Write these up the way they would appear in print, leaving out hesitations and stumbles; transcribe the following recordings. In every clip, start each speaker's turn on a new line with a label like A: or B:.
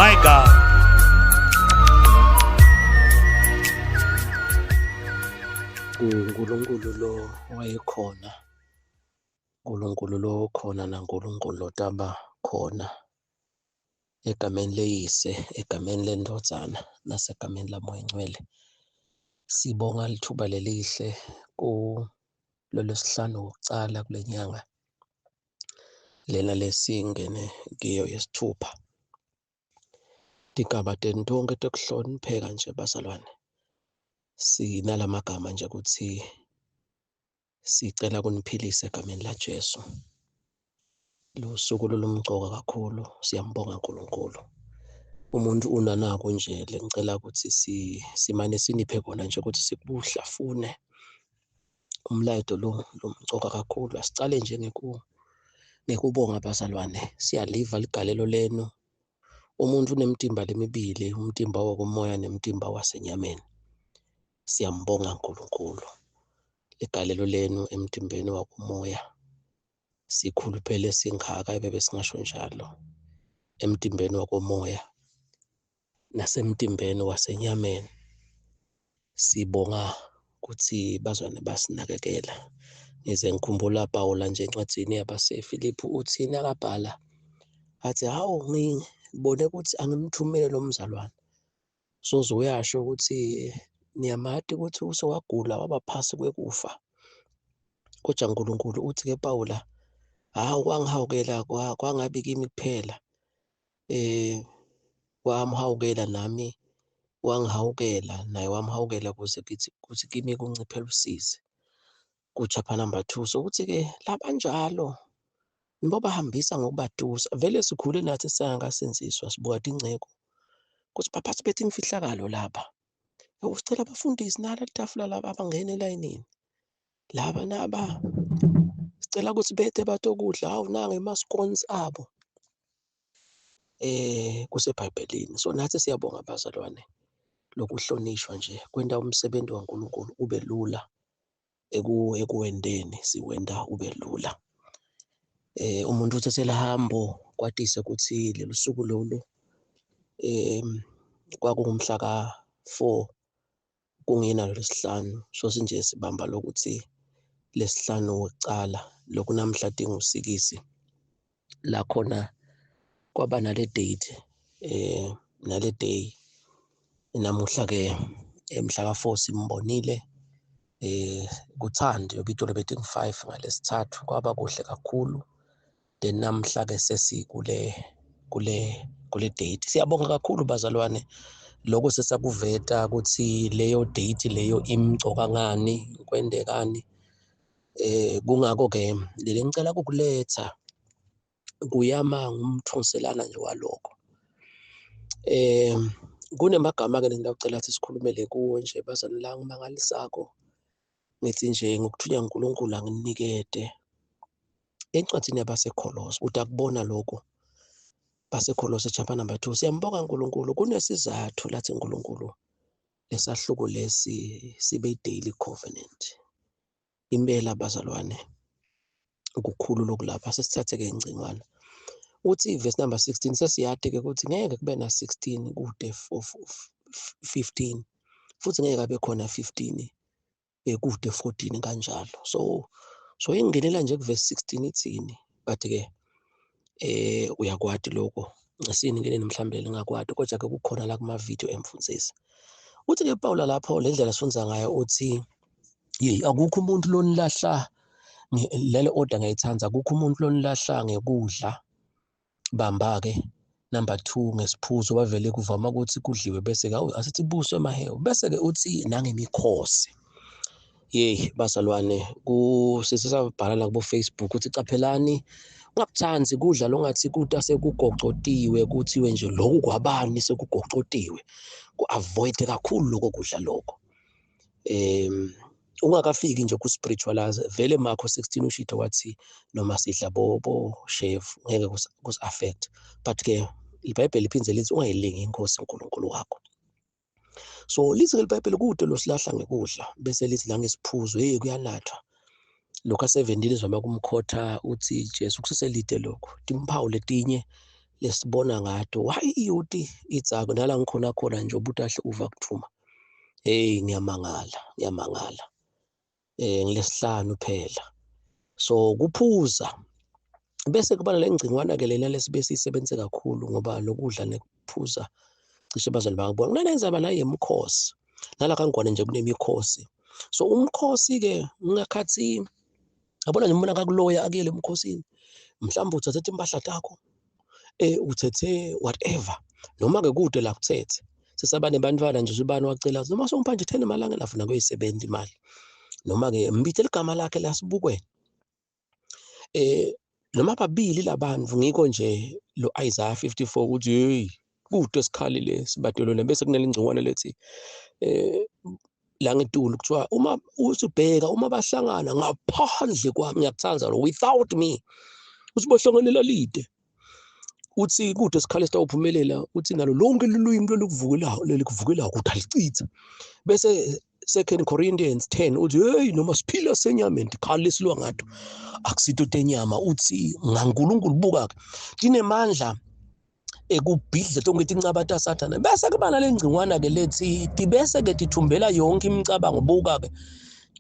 A: My God.
B: uNkulunkulu lo wayekhona, uNkulunkulu lo khona naNkulunkulu lo taba khona, egameni leyise, egameni lendodana, nasegameni lamoya ngcwele. Sibonga lithuba lelihle kulolwesihlanu wokucala kule nyanga lena lesingene kiyo yesithupha. Tigaba tentonke tekuhlonipheka nje bazalwane. Sinalamagama nje ukuthi sicela kuniphilise egameni laJesu. Lo suku lolumgcoka kakhulu, siyambonga uNkulunkulu. Umuntu unanako nje ngicela ukuthi simane siniphe kona nje ukuthi sikuhlafune umlayito lo lomgcoka kakhulu. Asicale nje ngekubonga bazalwane. Siyaliva ligalelo lenu. Umuntu unemtimba lemibili, umtimba wokomoya nemtimba wasenyameni. Siyambonga uNkulunkulu. Igalelo lenu emtimbeni wakomoya sikhuluphele singaka bebe singasho njalo. Emtimbeni wakomoya nasemtimbeni wasenyameni sibonga ukuthi bazwane basinakekela. Ngize ngikhumbula Pawula nje encwadini yabaseFilipi uthini akabhala athi hawu ngibone ukuthi angimthumele lo mzalwane soze uyasho ukuthi niyamati ukuthi usewagula waba phasi kwekufa. Kodwa uNkulunkulu uthi ke Pawula hawu wangihawukela kwangabi kimi kuphela wamhawukela nami wangihawukela naye wamhawukela kuze kuthi kimi kunciphele usizi. Ku-chapter number 2 sokuthi ke labanjalo nibo bahambisa ngokubatusa vele sikhule nathi sangasenziswa sibuka ingceko kuthi baphathi bethi imfihlakalo lapha usicela abafundisi nala litafula laba abangena elayinini laba naba sicela ukuthi bethe batokudla hawu nanga emascones abo kuseBhayibhelini. So nathi siyabonga abazalwane lokuhlonishwa nje kwenda umsebenzi waNkulunkulu ube lula ekuwendeni siwenda ube lula. Umuntu uthathela hambo kwatise ukuthi lelo suku lolu kwakungumhla ka4 kungena lesihlanu so sinje sibamba lokuthi lesihlanu wecala lokhu namhla dingusikisi la khona kwaba nale date nale day namuhla ke emhla ka4 simbonile kuthande yobitolo betting 5 ngalesithathu kwaba kuhle kakhulu. Then namhla ke kule date siyabonga kakhulu bazalwane lokho sesakuveta ukuthi leyo date leyo imgcoka ngani kwendekani kungako ke leli ngicela ukukuletha kuyama ngumthonselana nje walokho. Kunemagama ke ngicela ukuthi sikhulumele kuwo nje bazalwane la ngimangalisako ngithi nje ngokuthunya uNkulunkulu anginikede encwadini yabaseKolose uthi akubona lokho baseKolose chapter number 2 siyambonga uNkulunkulu kunesizathu lathi uNkulunkulu lesahluko lesi sibe daily covenant impela bazalwane ukukhulu lokulapha sesithatheke ingcingwana uthi verse number 16 sesiyade ke ukuthi ngeke kube na 16 kude 15 futhi ngeke abe khona 15 kude 14 kanjalo. So ingenela nje kuverse 16 ithini but ke uyakwati lokho ngisini ngene mhlambe lingakwati kodwa ke kukhona la kuma video emfundisi uthi ke Paul lapho le ndlela sifunza ngayo uthi akukho umuntu lonilahla lele order ngayithanda akukho umuntu lonilahla ngekudla bamba ke number 2 ngesiphuzo bavele kuvama ukuthi kudliwe bese ke asithi buswe emahewu bese ke uthi nangemikhosi bazalwane sisabhala la kubo Facebook uthi caphelani ungakuthanzi kudla longathi kuta sekugocotiwe kuthiwe nje lokhu kwabani sekugocotiwe ku-avoid kakhulu lokho kudla lokho. Ungakafiki nje ku-spiritualize vele Marko 16 ushitha wathi noma sidla bobo chef ngeke kusi-affect but ke iBhayibheli liphindze lithi ungayilingi inkosi uNkulunkulu wakho. So lithi ke iBhayibheli kude losilahla ngekudla bese lithi la ngesiphuzo kuyanathwa lokho asevendile izama kumkhotha uthi Jesu kuseselide lokho timphawu letinye lesibona ngato why iyouth idzako nala ngikhona khona nje ubutahle uva kuthuma hey ngiyamangala ngilesihlanu phela so kuphuza bese kuba lengcingwana ke lena lesibese isebenze kakhulu ngoba lokudla nekuphuza cishe bazali bakubona kunanenza bala yemkhosi nala kangwane nje kunemikhosi so umkhosi ke ngakhathi yabona nje umbona kakuloya akuyele emkhosini mhlawumbe uthathe impahla takho uthethe whatever noma ke kude la kuthethe sesabane bantwana nje usibani wacela noma songipha nje 10 malanga lafuna kuyisebenta imali noma ke mbithe ligama lakhe lasibukweni noma babili labantu ngiko nje lo Isaiah 54 uthi hey kude sikhalile sibadelone bese kunelingcingwane lethi la ngetulu kuthiwa uma usubheka uma bahlangana ngaphandle kwami ngiyakuthanza lo without me usibohlongelela lide uthi kude sikhale sitawuphumelela uthi nalo lonke lulwimi lokuvukelayo ukuthi alicitha bese 2 Corinthians 10 uthi hey noma siphila senyameni khali lesilwa ngato akusito tenyama uthi ngaNkulunkulu buka ke tinemandla ekubhidla tonke tincabata sathana bese kuba nalengcingwana ke lethi tibese ke tithumbela yonke imicabango buka ke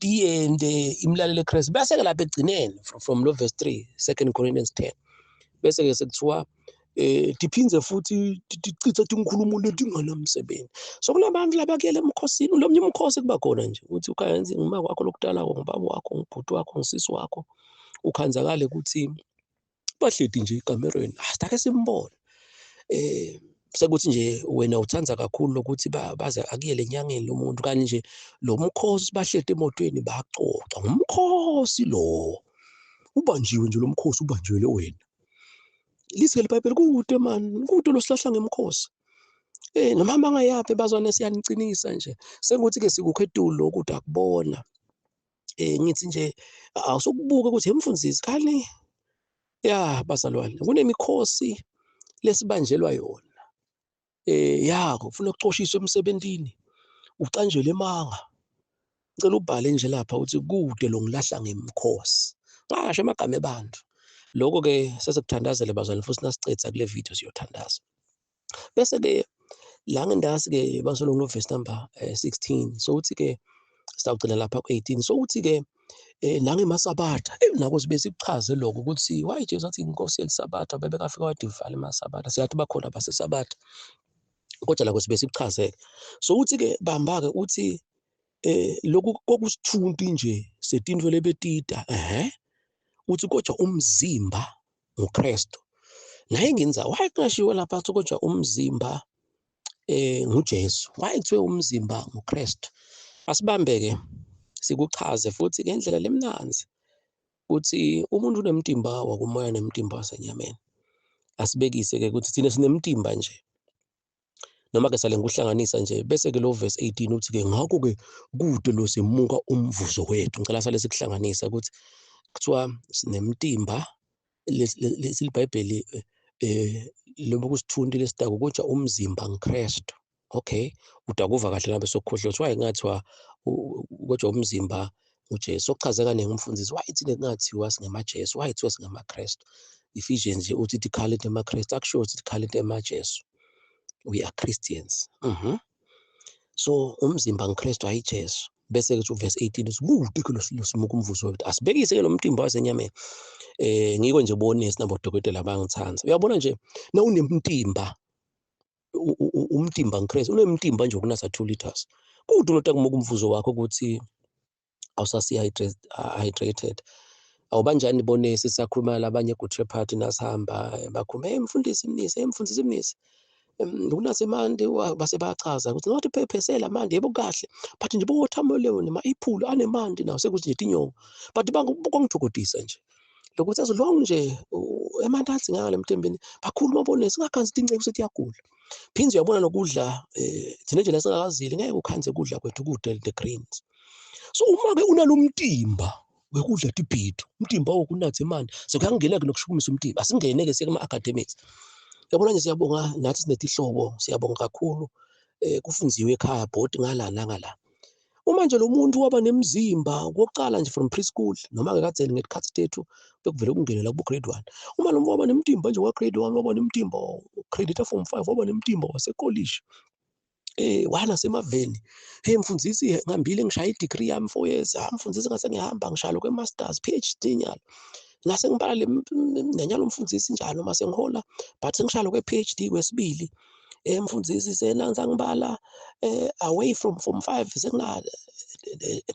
B: tiyende imlalelo eChrist bese ke lapha egcineni from lo verse 3 2 Corinthians 10 bese ke sekuthiwa diphinze futhi ticitha tinkhulumo letinganamsebenzi so kunabantu labakuyele emkhosini lomnye umkhosi kuba khona nje uthi ukhayenza ngima kwakho lokudala ngobaba wakho ngibhuti wakho ngisisi wakho ukhanzakale ukuthi bahleti nje ekamereni asitake simbone sekuthi nje wena uthanza kakhulu lokuthi baze akuyele enyangeni lomuntu kanti nje lo mkhosi bahleti emotweni baxoxa ngumkhosi lo ubanjiwe nje lo mkhosi ubanjiwe wena lise leBhayibheli kude man kude losihlahla ngemkhosi noma mangayaphi bazwane siyanicinisa nje senguthi ke sikukho etulo ukuthi akubona ngithi nje awusokubuka ukuthi emfundisi khali ya bazalwane kunemikhosi lesibanjelwa yona yakho ufuna ukucoshiswa emsebentini ucanjelwe emanga ngicela ubhale nje lapha uthi kude lo ngilahla ngemkhosi ngasho amagama ebantu lokho ke sesekuthandazele bazalwane futhi nasicetha kule video siyothandaza bese ke la ngendasi ke basolo ngo verse number 16 so uthi ke sitawugcina lapha ku18 so uthi ke nangemasabata nako sibe sichaze lokho ukuthi why Jesu athi inkosi yelisabatha bebekafika wadivala emasabata siyathi bakhona basesabatha kodwa la sibe sichaze so uthi ke bamba ke uthi lokhu kokusithunti nje setintwe lebetita uthi kodwa umzimba nguKristu naye ngenza why kungashiwo lapha kodwa umzimba nguJesu why kuthiwe umzimba nguKristu asibambeke sikuchaze futhi ngendlela lemnanzi uthi umuntu unemtimba wakumoya nemtimba wasenyameni asibekise ke ukuthi thina sinemtimba nje noma ke sale nguhlanganisa nje bese ke lo verse 18 uthi ke ngakho ke kude lo simuka umvuzo wethu ngicela sale sikuhlanganisa ukuthi kuthiwa sinemtimba lesiBhayibheli lobo kusithundi lesitako kodwa umzimba nguKristu okay udakuva kahle nabe sokukhohlwa kuthiwa engathiwa kodwa umzimba uJesu sokuchazeka nengumfundisi why ithina kungathiwa singamaJesu why ithiwa singamaKristu Ephesians nje uthi tikhale emaKristu akusho ukuthi tikhale emaJesu we are Christians so umzimba nguKristu ayiJesu bese ke verse 18 uthi kude ke losimuka umvuzo wethu asibekise ke lo mtimba wasenyameni ngiko nje bonesi nabodokotela bangithanza uyabona nje na unemtimba umtimba nguKristu unemtimba nje ukunatha 2 liters kude unota kumuka umvuzo wakho ukuthi awusasi hydrated awubanjani bonesi sakhuluma labanye good shepherd nasihamba bakhuluma mfundisi imnisi unase mande base bachaza ukuthi ngathi phephesela mande yebo kahle but nje bowatermelon emaphula anemande nawo sekuthi nje tinyongo but bangithokodisa nje lokuthi azilong nje emantathi ngale emtembeni bakhuluma bonesi ngakhansi tinceke ukuthi yagula phinzi uyabona nokudla thina nje lasingakazili ngeke ukhanze kudla kwethu kude the greens so uma ke unalomtimba wekudla tibhidu umtimba wokunatha imande sekuyangena ke nokushukumisa umtimba asingene ke siya kuma academics yabona nje siyabonga nathi sinetihlobo siyabonga kakhulu kufunziwe ekhaya bhodi ngala nangala Uma nje lo muntu waba nemzimba kokuqala nje from preschool noma ke kadzeni ngesikhathi tethu bekuvele kungene la ku grade 1. Uma lo muntu waba nemtimba nje wa grade 1 waba nemtimba credit form 5 waba nemtimba wasekolishi. Wanasemaveni. Hey mfundisi ngihambile ngishaya i-degree yami 4 years. Mfundisi ngase ngihamba ngishaya lokwe masters PhD nyalo. Ngase ngibala nanyalo mfundisi njalo mase ngihola but ngishaya lokwe PhD kwesibili. Mfundisi senanza ngibala away from form 5 sekuna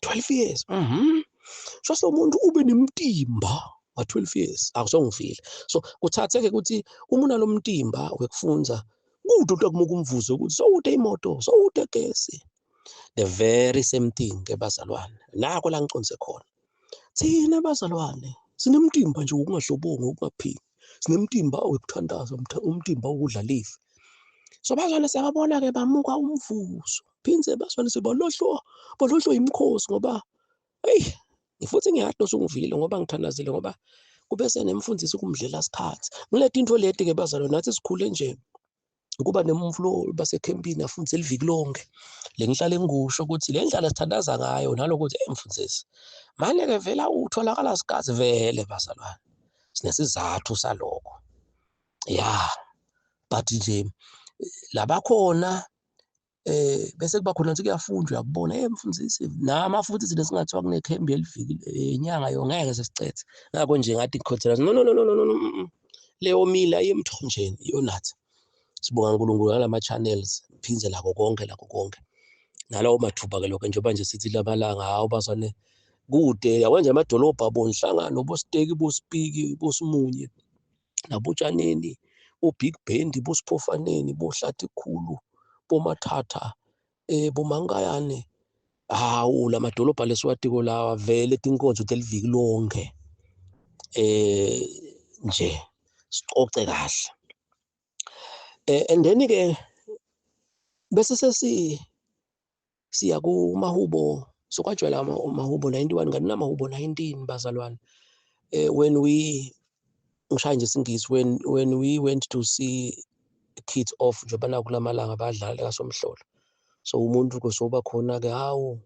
B: 12 years. So umuntu ube nemtimba wa 12 years akusongivile. So kuthatheke ukuthi uma unalo mtimba wekufunza kude kumuka umvuzo ukuthi sowude imoto sowude gesi. The very same thing ke bazalwane. Nako la ngiconze khona. Thina bazalwane sinemtimba nje ukungahlobonga ukungaphili. Sinemtimba wekuthandaza umtimba wokudla live. So bazalwane siyabona ke bamuka umvuzo. Phinze bazalwane balohlwa imikhosi ngoba futhi ngiyadosa ungivile ngoba ngithandazile ngoba kube senemfundisi kumdlela sikhathi. Ngilethe into leti ke bazalwane nathi sikhule nje kuba nemflo basekhempini afundise liviki lonke. Le ngihlale ngikusho ukuthi le ndlela sithandaza ngayo nalokuthi mfundisi. Manje ke vela utholakala sikazi vele bazalwane. Sinesizathu salokho. But nje labakhona bese kuba khona nje kuyafundwa uyakubona mfundisi nama futhi thina singathiwa kunekhembi eliviki inyanga yo ngeke sesicethe ngakho nje ngathi ngikhothela no leyo mila yemthonjeni yonathi sibonga uNkulunkulu ngalama channels phinze lakho konke nalawo mathuba ke lokho njengoba nje sithi lamalanga hawo bazane kude yakwenza amadolobha bonhlangano bosteki bospiki bosimunye nabotshaneni oBig Bend bosiphofaneni bohlathi khulu bomathatha bomankayane hawu lamadolobha lesiwatiko lawa vele tinkonzo teliviki lonke nje sicoce kahle and then ke bese siya ku Mahubo sokwajwayela Mahubo 91 ngani namahubo 19 bazalwane when we ngishaya nje singisi when we went to see kids off njengoba naku lamalanga badlala kaSomhlolo. So umuntu kuzoba khona ke hawu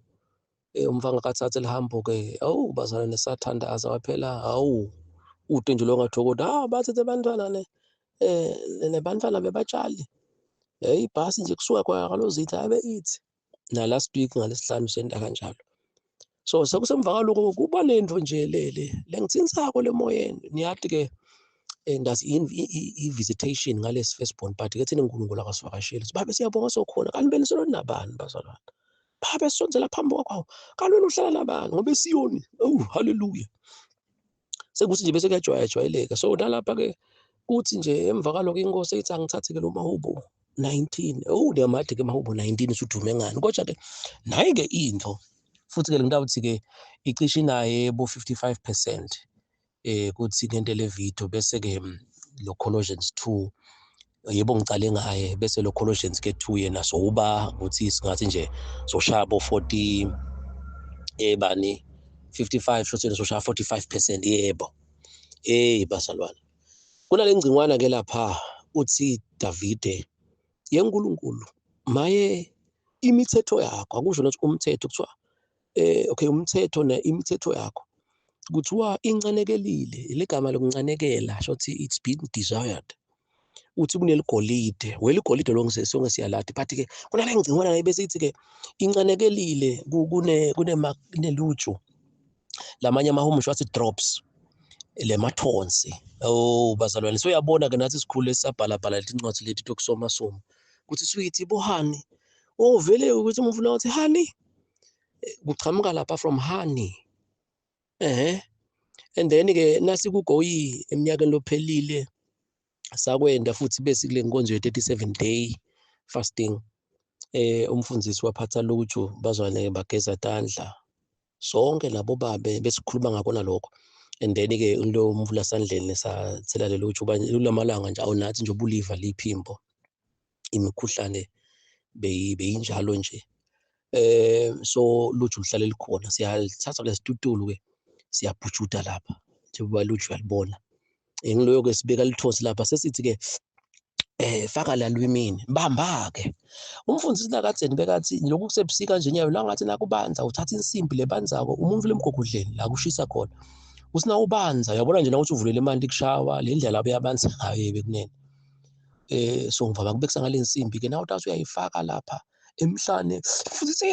B: umfanga kathathe lihambo ke bazalwane sathandaza waphela hawu ude nje lo ngathokoza bathethe abantwana nebantwana bebatshali ibhasi nje kusuka kwaKalozitha abe ithi na last week ngalesihlanu senta kanjalo. So sekusemvakalo kuba lento nje le ngithinisako lemoyeni niyathi ke ndazi i-visitation ngalesi firstborn but ke thina uNkulunkulu akasivakasheli sibabe siyabonga sokhona kanti benisolo nabani bazalwane phabe sisonzela phambi kwakho kanti wena uhlala nabani ngoba eSiyoni haleluya sekuthi nje bese kuyajwayeleka. So nalapha ke kuthi nje emvakalo ke inkosi ethi angithathe ke lo Mahubo 19 ndiyamathi ke Mahubo 19 usudume ngani kodwa ke nayi ke into futhi ke le nto uthi ke icishe naye bo 55% kuthi ngento le video bese ke lo Colossians 2 yebo ngicale ngaye bese lo Colossians ke 2 yena so uba ukuthi singathi nje soshaya bo 40 bani 55 shothi soshaya 45% yebo bazalwane kunale ngcingwana ke lapha uthi Davide yeNkulunkulu maye imithetho yakho akusho nokuthi umthetho kuthiwa okay umthetho imithetho yakho kuthiwa incanekelile ilegama lokuncanekela shothi it's been desired uthi kuneligolide weligolide lo ngisesonke siyalathi but ke kunale ngcingwana bese ithi ke incanekelile kuneluju lamanye amahumusho wathi drops le mathonsi bazalwane so uyabona ke nathi sikhule sisabhalabhala leti incwadi leti tokusoma kuthi sweetie bohani vele ukuthi umuntu ufuna ukuthi honey kuchamuka lapha from honey and then ke nasi kugoyi eminyakeni lophelile sakwenda futhi bese kule nkonzo ye 37 day fasting umfundisi waphatha luju bazwane bageza tandla sonke labo babe besikhuluma ngakona lokho and then ke lo mvula sandleni sathela lelo ujuba lamalanga nje awunathi nje ubuliva liphimbo imikhuhlane beyinjalo nje so luju lihlale likhona siyalithatha lesitutulu ke siyabhujuda lapha njengoba luju uyalibona ngiloyo ke sibeka lithosi lapha sesithi ke faka la lwimini bamba ke umfundisi nakadzeni bekathi lokhu kusebusika nje nyawo la ngathi nakubanza uthatha insimbi lebanzako umuntu lemgogudleni la kushisa khona usina ubanza yabona nje ukuthi uvulela imandi kushawa le ndlela abeyabanza ngayo bekunene so ngivama kubekisa ngale nsimbi ke nawe utathi uyayifaka lapha emhlane futhi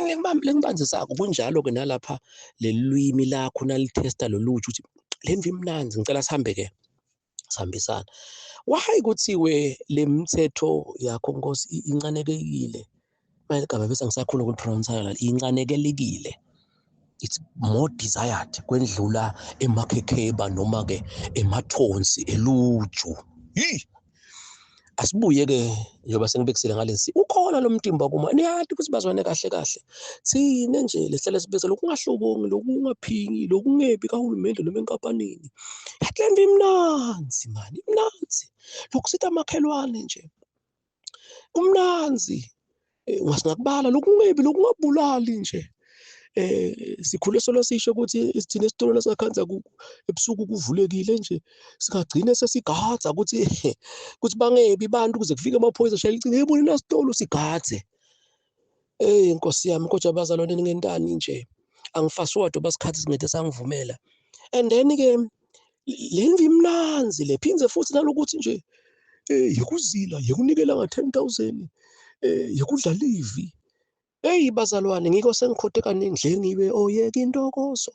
B: lengibanzi sakho kunjalo ke nalapha lelwimi lakho nalitesta loluju ukuthi lemvi imnanzi ngicela sihambe ke sihambisana why kuthiwe lemthetho yakho Nkosi incanekekile mayigaba bese ngisakhona ukupronounce la incanekelekile it's more desired kwendlula emakhekheba noma ke emathonsi eluju asibuye ke njengoba sengibekisile ngalensi ukhona lo mtimba kuma niyathi ukuthi bazwane kahle kahle thina nje lehlele sibese lokungahlobongi lokungaphingi lokungebi kahulumende noma enkampanini yaklembe imnanzi mani imnanzi lokusitha amakhelwane nje umnanzi ungasingakubala lokungebi lokungabulali nje sikhule solo sisho ukuthi isithini esitolo lasakhanza ebusuku kuvulekile nje sikagcine sesigadza ukuthi bangebi bantu kuze kufike amaphoyisa shaya licini yebo nina sitolo sigadze Nkosi yami kodwa bazalwane ningentani nje angifaswado basikhathi singede sangivumela and then ke lenvi imnanzi lephinze futhi nalokuthi nje yekuzila yekunikela nga10,000 yekudlala ivi bazalwane ngiko sengikhothe kaningi nje ngibe oyeka intokozo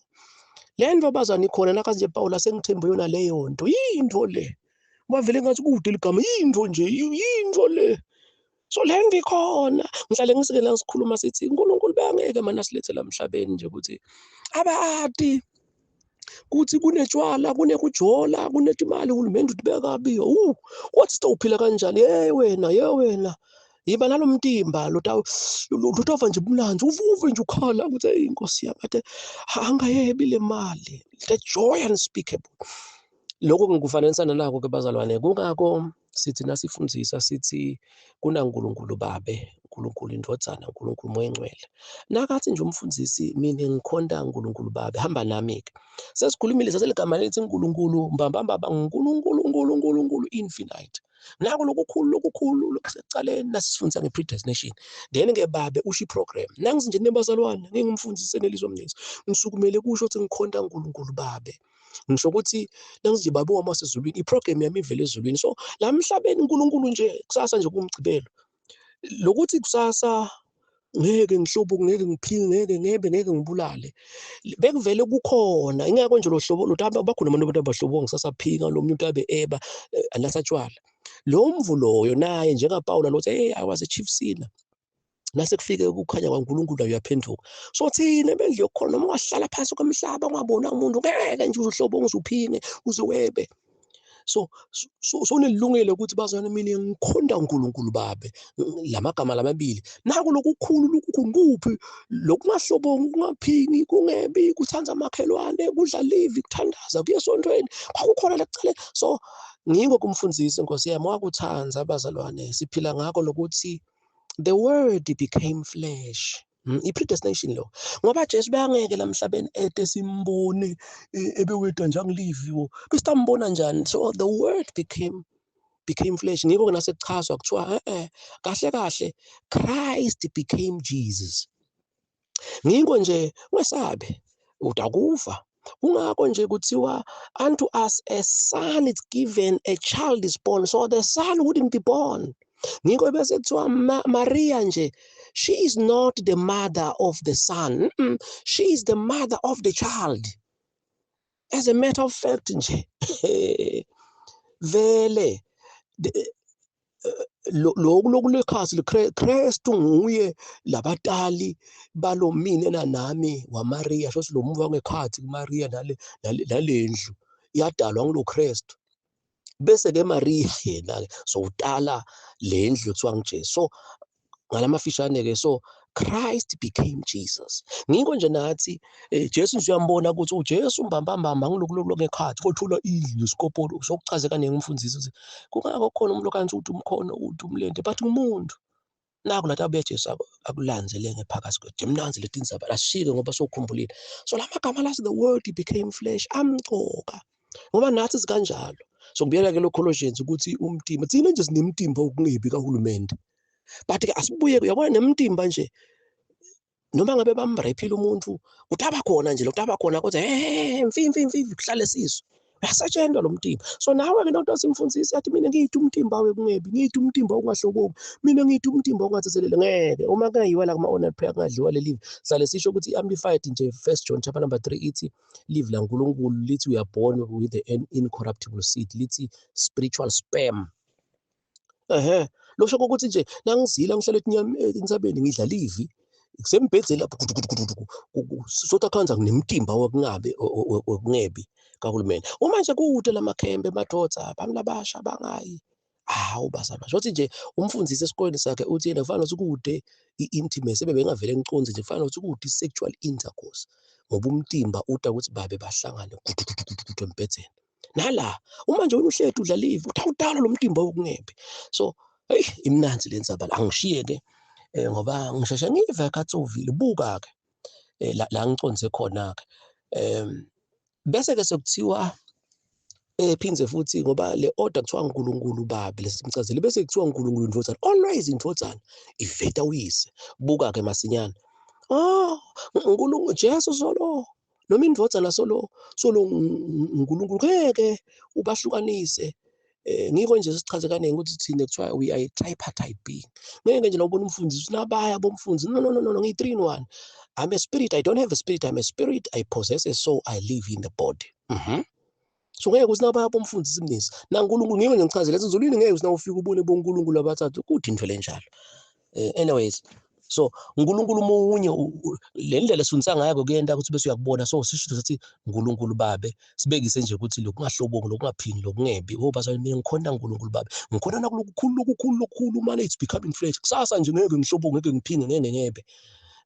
B: lento bazana ikhona nakazi nje Paul sengithembe yona leyo nto yinto le bavele ngathi kude ligama yinto nje yinto le so lento ikhona ngihlale ngisikela ngisikhuluma sithi uNkulunkulu bayangeke mana silethela emhlabeni nje ukuthi abati kuthi kunetshwala kunekujola kunetimali uhulumende utibeka kabi wathi sitawuphila kanjani wena yiba nalomtimba lotava nje umnanzi uvuve nje ukhala ukuthi inkosi yami ade angayebi le mali the joy unspeakable lokho ngikufanisana nako ke bazalwane kungako sithi nasifundzisa sithi kunaNkulunkulu babe uNkulunkulu indvodzana uNkulunkulu moya engcwele nakathi nje umfundisi mina ngikhonda uNkulunkulu babe hamba nami ke sesikhulumile saseligama lethi uNkulunkulu mbambamba uNkulunkulu infinite nako lokukhulu lokusecaleni nasifundisa ngepredestination then ke babe usho iprogram nangithi nje nebazalwane ngingumfundisi nelizwe omnisi ngisukumele kusho ukuthi ngikhonda uNkulunkulu babe ngisho ukuthi nangithi nje babe wama sezulwini iprogram yami ivele ezulwini so la emhlabeni uNkulunkulu nje kusasa nje kumgcibelo lokuthi kusasa ngeke ngihlobo ngeke ngiphinge ngeke ngibulale bekuvele kukhona ingakho nje lo hlobo lotaba bakhona abantu abahlobo ngisasaphinga lo muntu abe eba anasatshwala lo mvu loyo naye njengaPaul lothi I was a chief sinner nase kufike ukukhanya kwaNkulunkulu uyaphenduka so thina bendle yokukhona noma ungahlala phansi komhlaba ungabona umuntu ngeke nje uhlobo ungizuphinge uzowebe so nelungelo ukuthi bazwane mina ngikhonda uNkulunkulu babe lamagama lamabili naku lokukhulu kuphi lokungahlobongi kungaphingi kungebi kuthanza amakhelwane kudla livi kuthandaza kuye esontweni kwakukhona lecele so ngiko kumfundisi Nkosi yami wakuthanza abazalwane siphila ngako lokuthi the word became flesh i-predestination lo ngoba Jesu bayangeke la emhlabeni ede simbone ebeweta njengeliviwo besitambona njani so the word became flesh ngiko ke nasekuchazwa kuthiwa kahle Christ became Jesus ngiko nje ungesabe utakufa kungako nje kuthiwa unto us a son is given a child is born so the son wouldn't be born ngiko bese kuthiwa Maria nje she is not the mother of the son she is the mother of the child as a matter of fact nje vele lokulekhasi Kristu nguye labatali balomina nami waMaria shothi lo muntu wangekhathi kuMaria nalendlu yadalwa ngulo Kristu bese ke Maria yena so utala lendlu kuthiwa nguJesu so ngalamafishane ke so Christ became Jesus ngiko nje nathi Jesu nje uyambona ukuthi uJesu mbambamba ngilokulo ngekhathi kothula indlu isikopolo sokuchazeka nengumfundisi ukuthi kungako khona umuntu kanti uthi umkhono uthi umlente but umuntu naku lathi abejesu akulanzele ngephakathi kwethu mnanzi leti inzaba asishike ngoba sokukhumbulile so lamagama lathi the word became flesh amcoka ngoba nathi sikanjalo So ngibiyela ke lo Colossians ukuthi umtimba thina nje sinemtimba wokungebi kahulumende. But ke asibuye uyabona nemtimba nje noma ngabe bamrephile umuntu utaba khona nje lokutaba khona kodwa mfi kuhlale siso uyasetshenzwa lo mtimba. So nawe ke nto simfundisi yathi mina ngiyithi umtimba wekungebi, ngiyithi umtimba ongahlokobi, mina ngiyithi umtimba ongathethelele ngeke. Uma kungayiwa la kuma-honor prayer kungadliwa leli sale sisho ukuthi amplified nje 1 John chapter number 3 ithi live la uNkulunkulu lithi we are born with the incorruptible seed, lithi spiritual sperm. Lo shoko ukuthi nje nangizila ngihlala entsabeni ngidla livi kusembhedzela sothi akhanza kunemtimba wokungebi kahulumeni. Uma nje kude lamakhembe madoda bami labasha bangayi hawu bazama shothi nje umfundisi esikoleni sakhe uthi yena kufanele ukuthi kude i-intimacy bengavele ngiconze nje kufanele ukuthi kude sexual intercourse ngoba umtimba uta ukuthi babe bahlangane embhedzeni. Nala uma nje uhleli udla live uthawudala lo mtimba wokungebi. So hey imnanzi lensaba angishiye ke ngoba ngisheshe ngive kaTsovile buka ke la ngiconze khona ke bese ke sekuthiwa ephinze futhi ngoba le order kuthiwa uNkulunkulu babe lesimchazile bese kuthiwa uNkulunkulu indvodzana, always indvodzana iveta uyise. Buka ke masinyane uNkulunkulu Jesu solo noma indvodzana solo uNkulunkulu ngeke ubahlukanise. Ngikho nje sichaze kanenge ukuthi thina kuthiwa we are a tripartite being. Ngeke nje nawubona umfundisi nabaya bomfundisi no ngi-3 in 1. I'm a spirit, I don't have a spirit, I'm a spirit, I possess a soul, I live in the body. So ngeke usinabaya bomfundisi mnisi naNkulunkulu ngeke nje ngichaze lezo ezulwini ngeke usinawufika ubone boNkulunkulu abathathu kuthi into lenjalo. Anyways, so uNkulunkulu munye le ndlela esifundisa ngayo kuyenta ukuthi bese uyakubona. So sisho ukuthi uNkulunkulu babe sibekise nje ukuthi lokungahlobongi lokungaphini lokungebi bazali mina ngikhonda uNkulunkulu babe ngikhona nakulokukhulu manje it's becoming flesh kusasa nje ngeke ngihlobonge ngeke ngiphine ngeke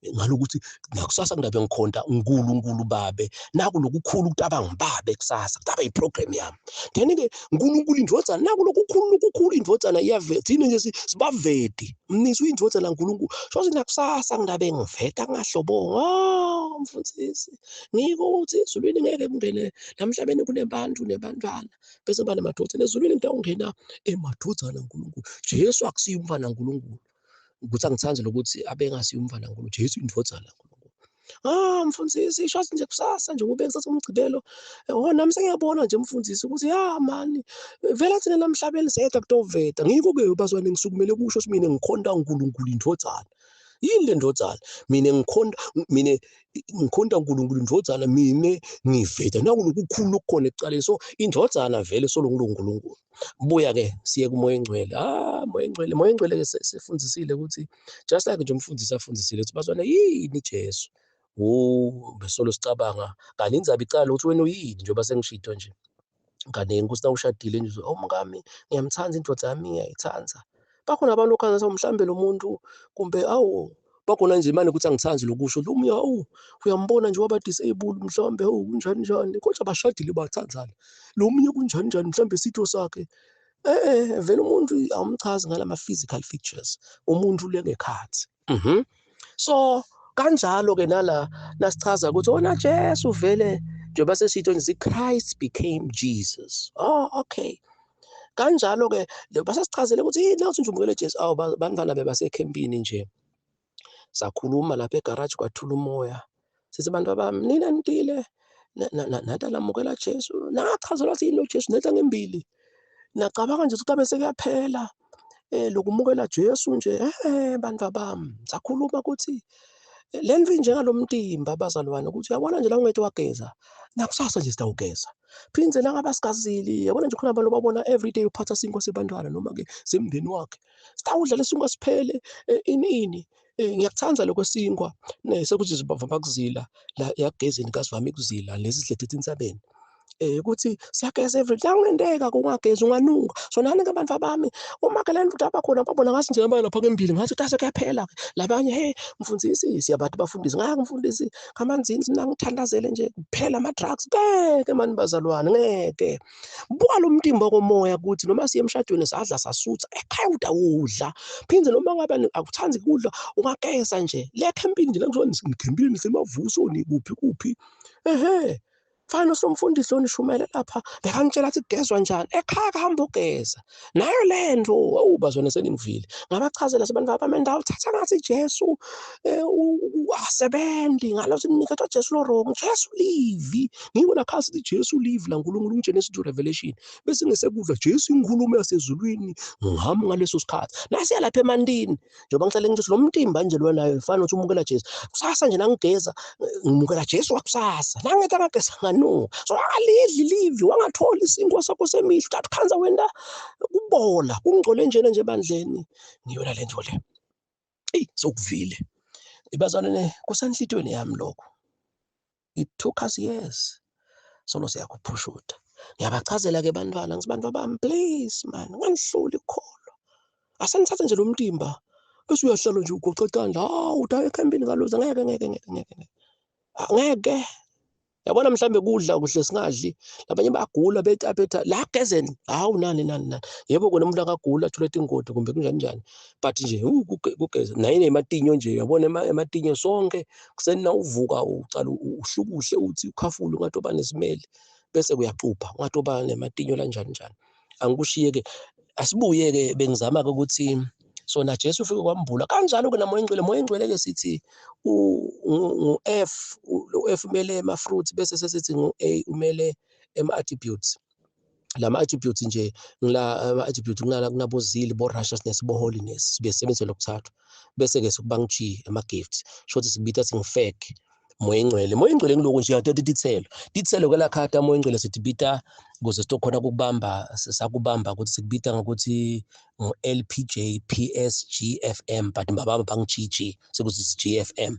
B: ngalokuthi nakusasa kungabe ngikhonda uNkulunkulu babe naku lokukhulu kutaba ngibabe kusasa kutaba iprogram yami. Then ke uNkulunkulu indvodzana naku lokukhulu indvodzana iyavela thina nje sibavedi mnisi uyindvodzana uNkulunkulu shothi nakusasa kungabe ngiveta ngahlobonga mfundisi ngiko ukuthi ezulwini ngeke kungene namhlabeni kunebantu nebantwana bese banamadoda ezulwini ngitawungena emadodzana uNkulunkulu Jesu akusiyo umfana uNkulunkulu ukuthi angithandi lokuthi abengasiyo umfana kaNkulunkulu Jesu indvodzana kaNkulunkulu. Mfundisi shothi nje kusasa nje ube kusasa umgcibelo nami sengiyabona nje mfundisi ukuthi mani vela thina namhlabeni setha kutoveta ngiko ke bazwane ngisukumele kusho ukuthi mina ngikhonda uNkulunkulu indvodzana. Yini le ndodzana mina ngikhonda uNkulunkulu indvodzana mina ngiveta nakulokukhulu lokukhona ekucaleni. So indvodzana vele solo nguNkulunkulu. Buya ke siye kuMoya Engcwele. Moya Engcwele ke sifundisile ukuthi just like nje umfundisi afundisile ukuthi bazwana yini Jesu. Besolo sicabanga kanti indzaba icala ukuthi wena uyini njengoba sengishito nje. Kanenge ukuthi nawushadile nje mngami ngiyamthanda indvodza yami ngiyayithanda. Bakhona abantu okhanza mhlambe lo muntu kumbe bakhona nje manje ukuthi angithandi lokusho lo umoya uyambona nje waba disable mhlawumbe kunjani kodwa bashadile bathandana. Lo munye kunjani mhlawumbe isitho sakhe vele umuntu awumchazi ngalama physical features umuntu lengekhathi. So kanjalo ke nala nasichaza ukuthi wona Jesu vele njengoba sesitho nje Christ became Jesus. Okay. Kanjalo ke basasichazele ukuthi nathi nje umukele Jesu bantwana bebasekhempini nje sakhuluma lapha egarage kwathula umoya sithi bantu bami nina nitile nathi lamukela Jesu nachazelwa ukuthi yini lo Jesu netla ngembili nacabanga nje ukuthi abe sekuyaphela lokumukela Jesu nje bantu bami sakhuluma ukuthi le nto njengalomtimba abazalwane ukuthi uyabona nje la ungeke wageza nakusasa nje sitawugeza phinze la ngabasigazili yabona nje khona abantu babona everyday uphatha sinko sebantwana noma ke semndeni wakhe sitawudla lesinko siphele inini ngiyakuthanda lokwesinkwa sekuthi sibava kuzila la yagezeni kasivami kuzila lezi sidlethe insabeni ukuthi siyageza everyday ungendeka kungageza unganuka so nani ke abantu bami uma ke le nto abakhona babona ngathi nje abanye lapha kembili ngathi tase kuyaphela labanye mfundisi siyabathi bafundisi ngeke mfundisi kamanzini nangithandazele nje kuphela ama drugs ngeke mani bazalwane ngeke buka lo mtimba komoya ukuthi noma siye emshadweni sadla sasutha ekhaya udawudla phinze noma ngabe akuthandi kudla ungageza nje le camping nje la ngizona ngikhempini nisemavuso ni kuphi Fana somfundisi lonishumele lapha bekangitshela athi kugezwa njani ekhaya kahamba ugeza nayo lento bazona seningivile ngabachazela sebantu abamendawo uthatha ngathi Jesu asebendi ngalo siniketha Jesu lo wrong Jesu live ngibona khasi ukuthi Jesu live la uNkulunkulu uGenesis to Revelation bese ngesekudla Jesu inkulumo yasezulwini ngihamba ngaleso sikhathi nasiya lapha emandini njengoba ngihlale ngithi lo mtimba nje lonayo ufana uthi umukela Jesu kusasa nje nangigeza ngimukela Jesu wakusasa nangithi akageza ngano so alidli live wangatholi isinkwa sakho semihla kathi khanza wenda kubola kungcole njena nje bandleni ngiyona lento le sokuvile ibazalwane kusanhlitweni yami lokho it took us years solo siyakuphushuta ngiyabachazela ke bantwana ngisibantwa bami please man nganihluli ikholo asenithathe nje lo mtimba bese uyahlala nje ugoqaqanda uthaye ekhambini ngaloza ngeke yabona mhlambe kudla kuhle singadli labanye bagula betaphetha la gezeni hawu nani yebo kona umuntu akagula athola ingodi kumbe kunjani but nje kugeza naye ematinyo nje yabona ematinyo sonke kusena uvuka ucala uhlukuhle uthi ukhafula ungatoba nesimeli bese kuyaxupha ungatoba nematinyo lanjani angikushiye ke asibuye ke bengizama ke ukuthi sona Jesu ufike kwambula kanjalo ke namoya engcwele ke sithi u-F lo-F umele ama-fruits bese sesithi ngu-A umele ama-attributes lama attributes nje ama-attributes kunabo zeal bo-righteousness bo-holiness besebenzise lokuthathu bese ke sokuba ngi-G ama-gifts shothi sibitha singifake moya engcwele ngiloko nje yathetha dithelo ke la khata moya engcwele sithibita ukuze sitokhona ukubamba sakubamba ukuthi sikubita ngokuthi ngu-LPJ PSGFM but mbababa bangi-GG sekuthi GFM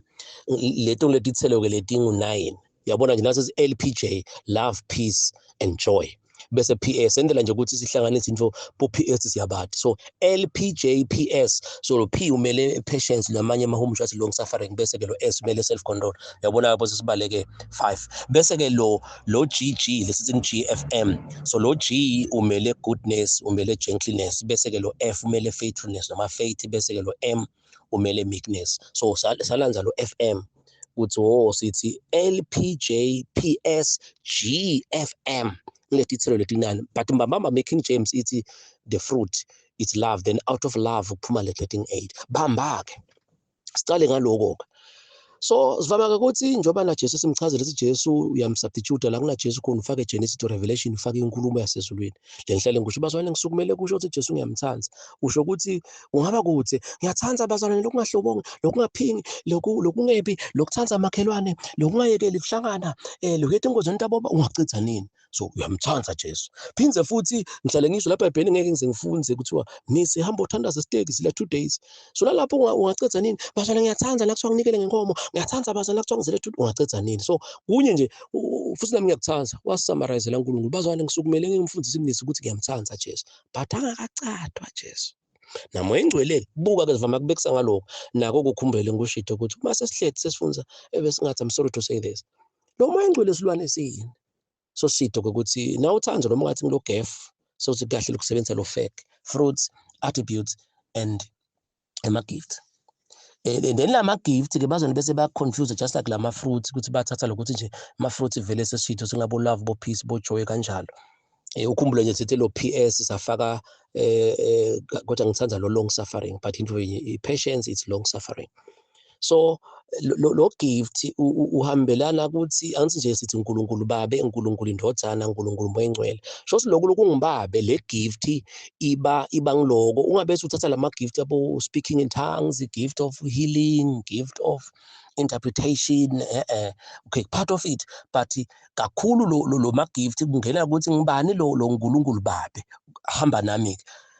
B: leto letithelo ke leti ngu9 yabona nje naso LPJ love peace and joy bese PS endlela nje ukuthi sihlanganise into po PS siyabathi so LPJPS so lo P umele patience lamanye ama-home shot long suffering bese ke lo S umele self control yabona lapho sesibaleke 5 bese ke lo GG lesithi GFM so lo G umele goodness umele gentleness bese ke lo F umele faithfulness noma faith bese ke lo M umele meekness so salanza lo FM kuthi sithi LPJPS GFM letithelo letinani but mbamba making James ithi the fruit it's love then out of love uphuma le 13:8 bamba ke sicale ngaloko so sivama ukuthi njoba na Jesu simchazela ukuthi Jesu uyamsubstitute la kuna Jesu khona ufake Genesis to Revelation ufake inkulumo yasezulwini lenhlale ngisho bazalwane ngisukumele kusho ukuthi Jesu ngiyamthanza usho ukuthi ungaba kuthi ngiyathanza bazalwane lokungahlobongi lokungaphingi lokungebi lokuthanza amakhelwane lokungayekeli kuhlangana lokuyethe ingozi ntaboba ungacitha nini so uyamthanza Jesu phinze futhi ngihlale ngisho lapha eBheni ngeke ngize ngifunze kuthiwa nisi hamba uthandaza steak sila 2 days so lapho ungacitha nini bazalwane ngiyathanza la kuthiwa nginikele ngenkomo ngiyathanza bazalwane kuthiwa ngizele 2 ungacitha nini so kunye nje futhi nami ngiyakuthanza wasisummarize la uNkulunkulu bazalwane ngisukumele ngimfundise imnisi ukuthi ngiyamthanza Jesu but angakacathwa Jesu namoya engcwele buka ke sivama kubekisa ngaloko nako ukukhumbele ngoshito ukuthi uma sesihlethi sesifunza ebesingathi I'm sorry to say this lo moya engcwele silwane esiyini so sito ukuthi na uthanzo noma ngathi ngilo gef so uthi kahle lokusebenzisa lo fake fruits attributes and ama-gift then lama-gift ke bazona bese ba-confuse just like lama-fruits ukuthi bathatha lokuthi nje ama-fruits vele sesitho singabo love bo peace bo joy kanjalo ukhumbule nje sithi lo PS safaka kodwa ngithanza lo long suffering but into i-patience it's long suffering so lo gift uhambelana ukuthi angithi nje sithi uNkulunkulu babe uNkulunkulu indodana uNkulunkulu moya engcwele so siloko kungibabe le gift iba ngiloko ungabe uthatha lama gift abo speaking in tongues gift of healing gift of interpretation okay part of it but kakhulu lo ma gift kungena ukuthi ngibani lo uNkulunkulu babe hamba nami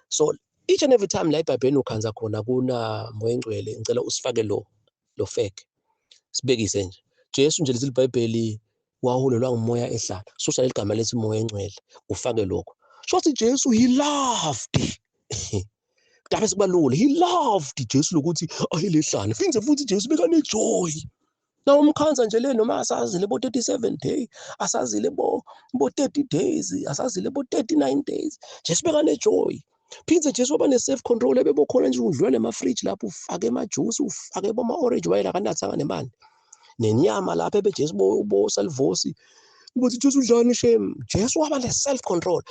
B: so each and every time la eBhayibhelini ukhanza khona kuna moya engcwele ngicela usifake lo fake sibekise nje Jesu nje lesi iBhayibheli wahulelwa ngumoya ehlala susha leligama lethi moya engcwele ufake lokho shothi Jesu he loved dabe sikubalule he loved Jesu lokuthi ayilehlane finze futhi Jesu beka nejoy na umkhanza nje le noma asazile bo 37 days asazile bo 30 days asazile bo 39 days Jesu beka nejoy phinze Jesu waba ne-self control ebebokhona nje udlula ema-fridge lapho ufake emajuice ufake boma-orange wayela kanathanga nemani nenyama lapha ebejesu bo salvosi ukuthi Jesu udlani shame. Jesu waba ne-self control.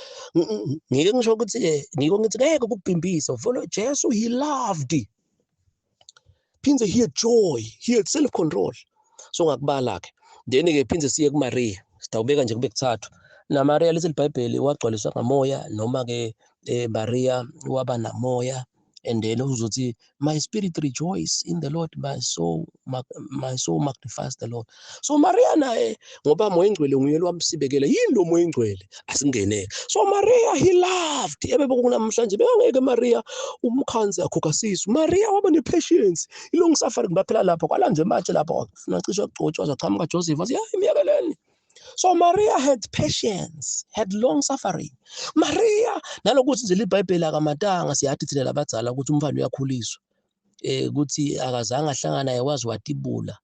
B: Ngike ngisho ukuthi ngiko ngithi ngeke kubhimbisa. Follow Jesu, he loved. Phindze he had joy, he had self control. So ngakubala ke. Then ke phindze siye kuMaria. Sitawubeka nje kube kuthathu. Na Maria lesi iBhayibheli wagcwaliswa ngamoya noma ke Maria waba namoya. And then uzothi my spirit rejoice in the Lord, my soul magnifies the Lord. So Maria naye ngoba moya engcwele nguyelo wamsibekela yini lo moya engcwele asingeneke. So Maria he loved. Ebe bokunamhlanje bekangeke Maria umkhanzi akho kasisu. Maria waba ne-patience. Ilong suffering baphela lapho kwala nje manje lapho ufuna cishe ukugcotshwa zaqhamuka Joseph wathi hayi imiyakeleni. So Maria had patience, had long suffering. Maria nalokuthi nje iBhayibheli akamatanga siyathi thina labadzala ukuthi umfana uyakhuliswa. Ukuthi akazange ahlangana naye wazi watibula.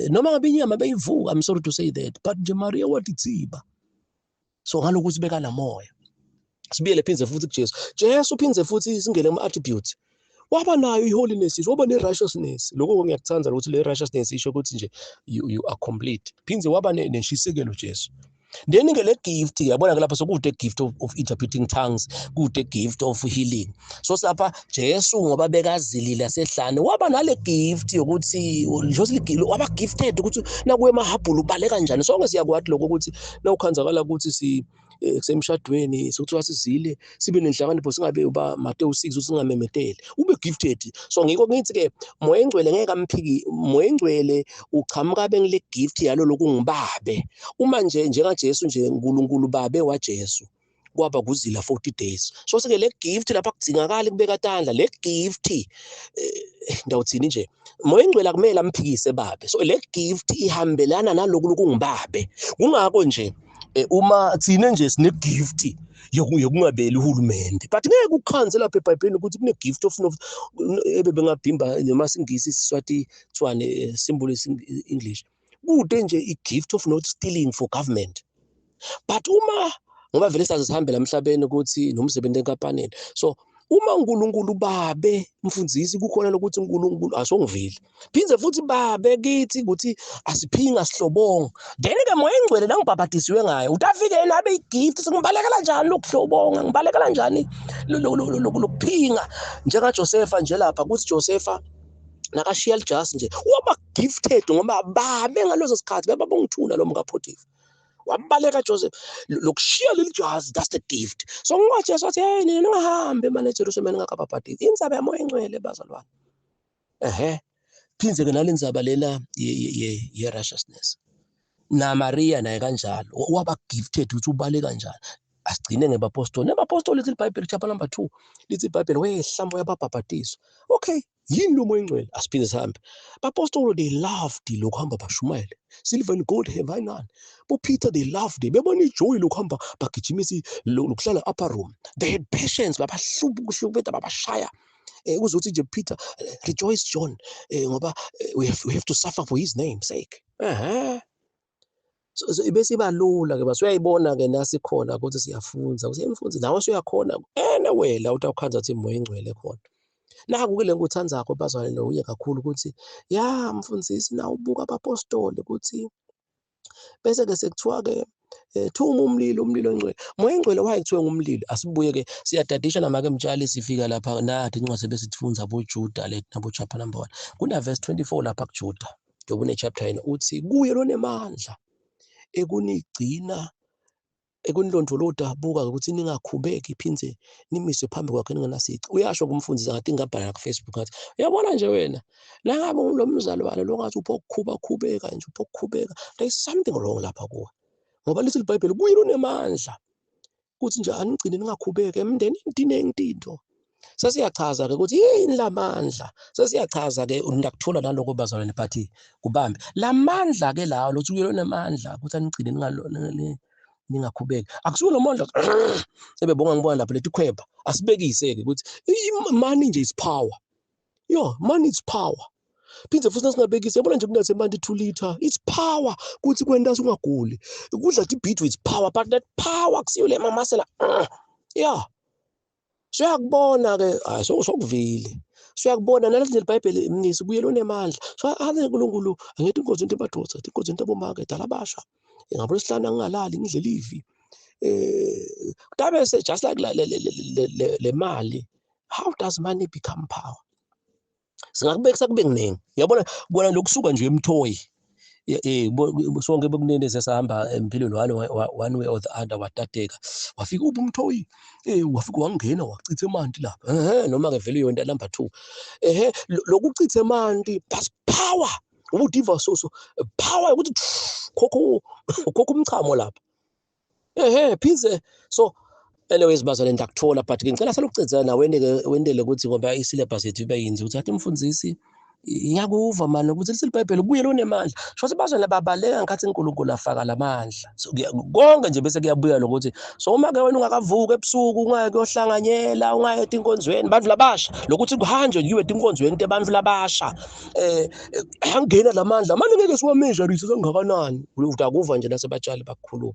B: Noma ngabe inyama beyivuka, I'm sorry to say that, but nje Maria watithiba. So ngalokuthi beka namoya. Sibiyele phinze futhi kuJesu. Jesu phinze futhi singene ama-attributes. Waba nayo i-holiness, waba ne-righteousness. Lokho ngiyakuthanda ukuthi le righteousness isho ukuthi nje you are complete. Phinze waba neshisekelo Jesu. Then ke le gift yabona ke lapha sokude gift of interpreting tongues, kude gift of healing. So lapha Jesu ngoba bekazilila sehlane waba nale gift yokuthi waba gifted ukuthi nakuwe emahabhulu ubaleka kanjani. Sonke siyakwathi lokho ukuthi nawukhanzakala ukuthi kusemshadweni sokuthiwa sizile sibe nenhlakanipho singabe uba Matthew 6 ukuthi singamemeteli ube gifted. So ngiko ngithi ke moya engcwele ngeke amphiki, moya engcwele uchamuka bengile gift yalo lokungibabe. Uma nje njengaJesu nje uNkulunkulu babe waJesu kwaba kuzila 40 days. So sike le gift lapha kudzingakala kubeka tandla le gift ndawuthini nje moya engcwele akumele amphikise babe. So le gift ihambelana naloku lokungibabe. Kungako nje uma thina nje sine gift yokungabeli uhulumende, but ngeke ukukhanze lapha eBhayibhelini ukuthi kune gift of ebebengabhimba noma singisi Siswati Tswane symbol English kude nje i-gift of not stealing for government. But uma ngoba vele sazihambela emhlabeni ukuthi nomsebenzi enkampanini, so uma uNkulunkulu babe mfundisi kukhona lokuthi uNkulunkulu asongivile phinze futhi babe kithi ukuthi asiphinga sihlobonga. Then ke moya engcwele la ngibhabhatisiwe ngayo utafike nabe igift singibalekela kanjani lokuhlobonga, ngibalekela kanjani lokuphinga njengaJosepha nje lapha kuthi Josepha nakashiya just nje waba gifted ngoba babe ngalozo sikhathi bebabongithuna lo mkaPhotifa wabaleka Joseph lokushiya leli jazi, that's the gift. So ngoJesu wathi hey nina ningahambe manje eJerusalem ningakabhabhatisi inzaba yamoya engcwele bazalwane. Phinze ke nalendzaba lena ye righteousness na Maria naye kanjalo waba gifted ukuthi ubale kanjani. Asigcine ngebapostoli. Nebapostoli lithi iBhayibheli chapter number 2 lithi iBhayibheli wehlambo yababhabhatiswa. Okay, yini lo moya engcwele? Asiphinde sihambe. Bapostoli they loved lokuhamba bashumayela. Silver and gold have I none. But Peter they loved it. Bebona ijoy lokuhamba bagijimisa lokuhlala upper room. They had patience babahlubukuhlubeta babashaya. Uzothi nje Peter rejoice John ngoba we have to suffer for his name's sake. So bese ibalula ke basuyayibona ke nasikhona ukuthi siyafunza ukuthi emfundisi nawe uyakhona anyway la utawukhanza ukuthi moya engcwele khona. Naku ke le nkuthanza zakho bazalwane uye kakhulu ukuthi ya mfundisi na ubuka abapostoli ukuthi bese ke sekuthiwa ke thuma umlilo engcwele. Moya engcwele wayekuthiwe ngumlilo. Asibuye ke siyadadisha namake mtshali sifika lapha nathi incwadi besifundza boJuda lethu nabo chapter number 1. Kuna verse 24 lapha kuJuda. Njengoba chapter yena uthi kuye lonemandla ekunigcina ekunilondoloda buka ukuthi ningakhubeki phinze nimise phambi kwakhe ningenasici. Uyasho kumfundisi ngathi ngabhala ku Facebook ngathi uyabona nje wena la ngabe lo mzalwane lo ngathi uphokukhubeka nje uphokukhubeka. There is something wrong lapha kuwe. Ngoba lithi iBhayibheli kuye lonemandla ukuthi nje anigcine ningakhubeki emndeni intinto. Sesiyachaza ke ukuthi yini lamandla. Sesiyachaza ke ndakuthola naloko bazalwane bathi kubambe. Lamandla ke lawo lothi kuye lonemandla ukuthi anigcine ningakhubeki. Akusuke nomandla sebebonga ngibona lapha lethi khweba asibekise ke ukuthi money nje is power. Yo, money is power. Phinze futhi singabekise yabona nje kunathe manje 2 liter it's power ukuthi kwenta ungaguli. Kudla ibit with power but that power kusiyo le mamasela. Yeah. Siyakubona ke hayi sokuvile. Siyakubona nalezi iBhayibheli imnisi kuye lonemandla. So aze uNkulunkulu angithi inkosi into ebadosa, inkosi into abomarket alabasha. ngaboLwesihlanu angingalali ngidle livi. Bese just like le mali, how does money become power? Singakubekisa kube kuningi, yabona bona lokusuka nje emthoyi sonke bekunene sesihamba empilweni one way or the other watateka wafika uphi umthoyi wafika wangena wachitha emanti lapha noma-ke vele yonto number 2 lokuchitha emanti that's power ubudiva so power ukuthi khokho umchamo lapha phize so anyways bazalwane ngiyakuthola but ngicela selokucedzana nawe wendele ukuthi ngoba isyllabus yethu ibe yinzi uthathe umfundisi iyakuva mani ukuthi liseBhayibheli kubuye lonemandla shothi bazalwane babaleka ngikhathi uNkulunkulu afaka lamandla so konke nje bese kuyabuya lokuthi so uma ke wena ungakavuka ebusuku ungaye kuyohlanganyela ungaye enkonzweni bantu labasha lokuthi kuhanjwe kuyiwe enkonzweni tebantu labasha angena lamandla manje ngeke siwameasureise sengakanani utakuva nje nasebatshali bakukhuluma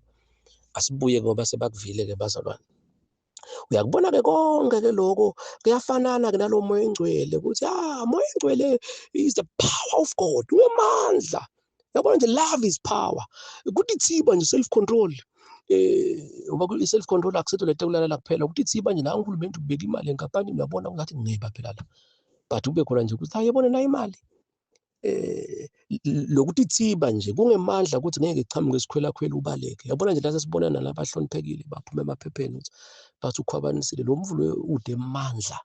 B: asibuye ngoba sebakuvile ke bazalwane uyakubona ke konke ke lokho kuyafanana ke nalo moya engcwele ukuthi moya engcwele is the power of God uyamandla yabona nje love is power ukuthi ithiba nje self control ngoba self control akusetho lethe kulala kuphela ukuthi ithiba nje la uNkulunkulu ubeka imali enkampani uyabona ngathi ngingeba phela la but ube khona nje ukuthi ayibona na imali lokuthi ithiba nje kungemandla ukuthi ngeke ichamuke esikhwela ubaleke yabona nje la sesibona nalabahloniphekile baphuma emaphepheni ukuthi bathi ukhwabanisile lo mvulo ude mandla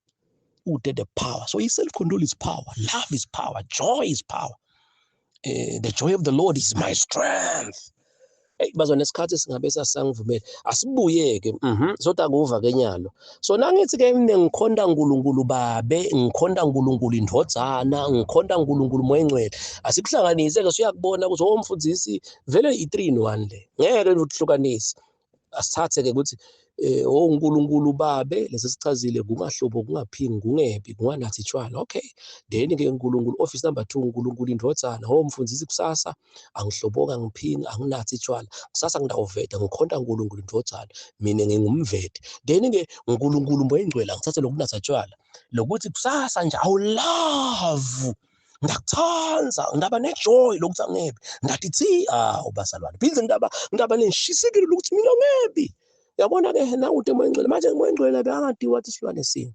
B: ude the power so self control is power, love is power, joy is power. The joy of the Lord is my strength. Bazona nesikhathi singabe sasangivumela asibuyeke soda kuva kenyalo so nangithi ke mina ngikhonda uNkulunkulu babe ngikhonda uNkulunkulu indvodzana ngikhonda uNkulunkulu moya engcwele asikuhlanganise ke siyakubona ukuthi umfundisi vele i3 in 1 le ngeke ukuhlukanisa asithathe ke ukuthi uNkulunkulu babe lesisichazile kungahlobo kungaphingi kungebi kunganathi tshwala okay then ke uNkulunkulu office number 2 uNkulunkulu indvodzana mfundisi kusasa angihloboka ngiphingi anginathi tshwala kusasa ngidawuveda ngikhonda uNkulunkulu indvodzana mina ngingumvedi then ke uNkulunkulu moya engcwele ngithathe lokunatha tshwala lokuthi kusasa nje awulove ngakuthanza ngaba nejoy lokuthi angebe ngathi thi ubazalwane philize ngaba neshisekelo lokuthi mina ngebi yabona ke na ude moya engcwele manje moya engcwele bekangadiwa wathi silwane sini